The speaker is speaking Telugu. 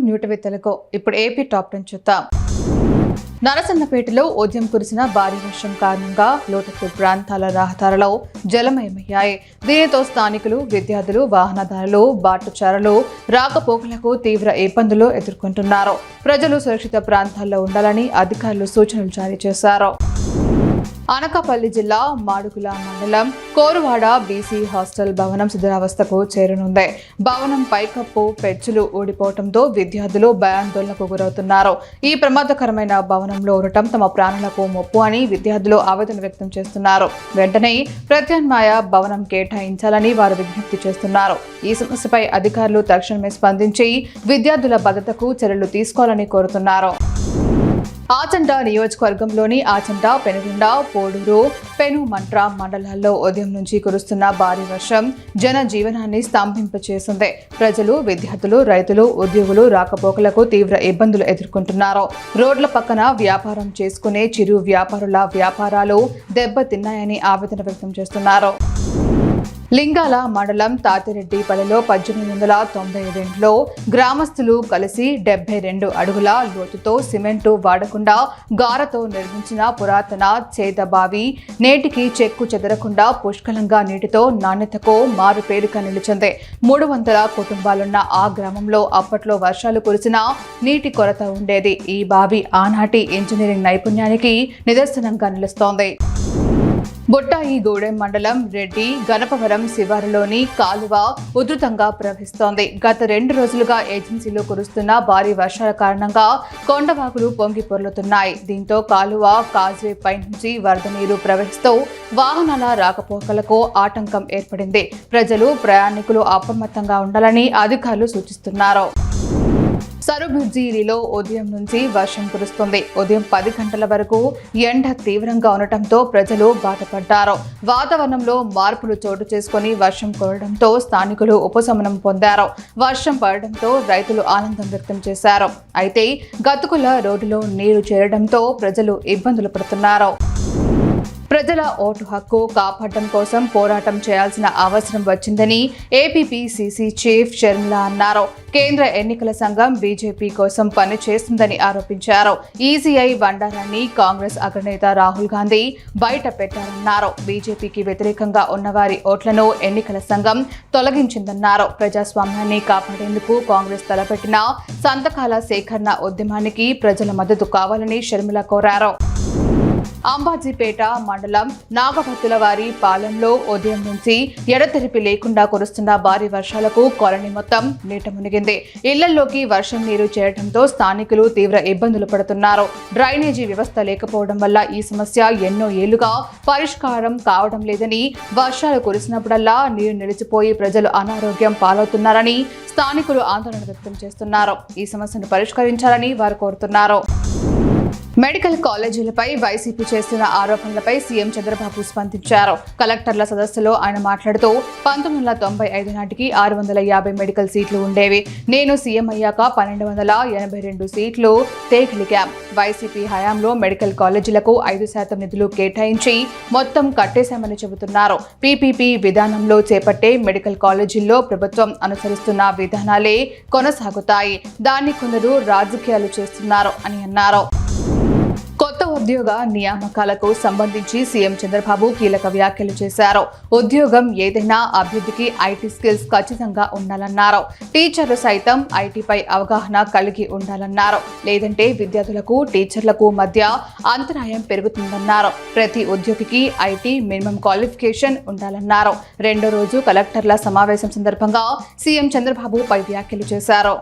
న్యూటవిత్తలకు ఇప్పుడు ఏపీ టాప్ 10 చూద్దాం. నరసన్నపేటలో ఉదయం కురిసిన భారీ వర్షం కారణంగా లోతట్టు ప్రాంతాల రహదారులు జలమయమయ్యాయి. దీనితో స్థానికులు, విద్యార్థులు, వాహనదారులు, బాటసారులు రాకపోకలకు తీవ్ర ఇబ్బందులు ఎదుర్కొంటున్నారు. ప్రజలు సురక్షిత ప్రాంతాల్లో ఉండాలని అధికారులు సూచనలు జారీ చేశారు. అనకాపల్లి జిల్లా మాడుగుల మండలం కోరువాడ బీసీ హాస్టల్ భవనం శిథిలావస్థకు చేరనుంది. భవనం పైకప్పు పెచ్చులు ఊడిపోవడంతో విద్యార్థులు భయాందోళనకు గురవుతున్నారు. ఈ ప్రమాదకరమైన భవనంలో ఉండటం తమ ప్రాణాలకు ముప్పు అని విద్యార్థులు ఆవేదన వ్యక్తం చేస్తున్నారు. వెంటనే ప్రత్యామ్నాయ భవనం కేటాయించాలని వారు విజ్ఞప్తి చేస్తున్నారు. ఈ సమస్యపై అధికారులు తక్షణమే స్పందించి విద్యార్థుల భద్రతకు చర్యలు తీసుకోవాలని కోరుతున్నారు. ఆచంట నియోజకవర్గంలోని ఆచంట, పెనుగొండ, పోడూరు, పెనుమంట్ర మండలాల్లో ఉదయం నుంచి కురుస్తున్న భారీ వర్షం జన జీవనాన్ని స్తంభింపచేసింది. ప్రజలు, విద్యార్థులు, రైతులు, ఉద్యోగులు రాకపోకలకు తీవ్ర ఇబ్బందులు ఎదుర్కొంటున్నారు. రోడ్ల పక్కన వ్యాపారం చేసుకునే చిరు వ్యాపారుల వ్యాపారాలు దెబ్బతిన్నాయని ఆవేదన వ్యక్తం చేస్తున్నారు. లింగాల మండలం తాతిరెడ్డిపల్లిలో 1892లో గ్రామస్తులు కలిసి 72 అడుగుల లోతుతో సిమెంటు వాడకుండా గారతో నిర్మించిన పురాతన చేదబావి నేటికి చెక్కు చెదరకుండా పుష్కలంగా నీటితో నాణ్యతకు మారుపేరుగా నిలిచింది. 300 కుటుంబాలున్న ఆ గ్రామంలో అప్పట్లో వర్షాలు కురిసిన నీటి కొరత ఉండేది. ఈ బావి ఆనాటి ఇంజనీరింగ్ నైపుణ్యానికి నిదర్శనంగా నిలుస్తోంది. బొట్టాయిగూడెం మండలం రెడ్డి గణపవరం శివారులోని కాలువ ఉధృతంగా ప్రవహిస్తోంది. గత 2 రోజులుగా ఏజెన్సీలో కురుస్తున్న భారీ వర్షాల కారణంగా కొండవాగులు పొంగి పొర్లుతున్నాయి. దీంతో కాలువ కాజ్వే పై నుంచి వరద నీరు ప్రవహిస్తూ వాహనాల రాకపోకలకు ఆటంకం ఏర్పడింది. ప్రజలు, ప్రయాణికులు అప్రమత్తంగా ఉండాలని అధికారులు సూచిస్తున్నారు. సరుబుజ్జిలిలో ఉదయం నుంచి వర్షం కురుస్తుంది. ఉదయం 10 గంటల వరకు ఎండ తీవ్రంగా ఉండటంతో ప్రజలు బాధపడ్డారు. వాతావరణంలో మార్పులు చోటు చేసుకుని వర్షం కురవడంతో స్థానికులు ఉపశమనం పొందారు. వర్షం పడడంతో రైతులు ఆనందం వ్యక్తం చేశారు. అయితే గతుకుల రోడ్డులో నీరు చేరడంతో ప్రజలు ఇబ్బందులు పడుతున్నారు. ప్రజల ఓటు హక్కు కాపాడడం కోసం పోరాటం చేయాల్సిన అవసరం వచ్చిందని ఏపీపీసీసీ చీఫ్ షర్మిల అన్నారు. కేంద్ర ఎన్నికల సంఘం బీజేపీ కోసం పనిచేస్తుందని ఆరోపించారు. ఈసీఐ బండారాన్ని కాంగ్రెస్ అగ్రనేత రాహుల్ గాంధీ బయట పెట్టారన్నారు. బీజేపీకి వ్యతిరేకంగా ఉన్నవారి ఓట్లను ఎన్నికల సంఘం తొలగించిందన్నారు. ప్రజాస్వామ్యాన్ని కాపాడేందుకు కాంగ్రెస్ తలపెట్టిన సంతకాల సేకరణ ఉద్యమానికి ప్రజల మద్దతు కావాలని షర్మిల కోరారు. అంబాజీపేట మండలం నాగపత్తులవారి పాలెంలో ఉదయం నుంచి ఎడతెరిపి లేకుండా కురుస్తున్న భారీ వర్షాలకు కాలనీ మొత్తం నీట మునిగింది. ఇళ్లలోకి వర్షం నీరు చేరడంతో స్థానికులు తీవ్ర ఇబ్బందులు పడుతున్నారు. డ్రైనేజీ వ్యవస్థ లేకపోవడం వల్ల ఈ సమస్య ఎన్నో ఏళ్లుగా పరిష్కారం కావడం లేదని, వర్షాలు కురిసినప్పుడల్లా నీరు నిలిచిపోయి ప్రజలు అనారోగ్యం పాలవుతున్నారని స్థానికులు ఆందోళన వ్యక్తం చేస్తున్నారు. ఈ సమస్యను పరిష్కరించాలని వారు కోరుతున్నారు. మెడికల్ కాలేజీలపై వైసీపీ చేస్తున్న ఆరోపణలపై సీఎం చంద్రబాబు స్పందించారు. కలెక్టర్ల సదస్సులో ఆయన మాట్లాడుతూ 1995 నాటికి 650 మెడికల్ సీట్లు ఉండేవి. నేను సీఎం అయ్యాక 1282 సీట్లు తేగలిగాం. వైసీపీ హయాంలో మెడికల్ కాలేజీలకు 5% నిధులు కేటాయించి మొత్తం కట్టేశామని చెబుతున్నారు. పీపీపీ విధానంలో చేపట్టే మెడికల్ కాలేజీల్లో ప్రభుత్వం అనుసరిస్తున్న విధానాలే కొనసాగుతాయి. దాన్ని కొందరు రాజకీయాలు చేస్తున్నారు అని అన్నారు. కొత్త ఉద్యోగ నియామకాలకు సంబంధించి సీఎం చంద్రబాబు కీలక వ్యాఖ్యలు చేశారు. ఉద్యోగం ఏదైనా అభ్యర్థికి ఐటీ స్కిల్స్ ఖచ్చితంగా ఉండాలన్నారు. టీచర్లు సైతం ఐటీపై అవగాహన కలిగి ఉండాలన్నారు. లేదంటే విద్యార్థులకు, టీచర్లకు మధ్య అంతరాయం పెరుగుతుందన్నారు. ప్రతి ఉద్యోగికి ఐటీ మినిమం క్వాలిఫికేషన్ ఉండాలన్నారు. 2వ రోజు కలెక్టర్ల సమావేశం సందర్భంగా సీఎం చంద్రబాబు పై వ్యాఖ్యలు చేశారు.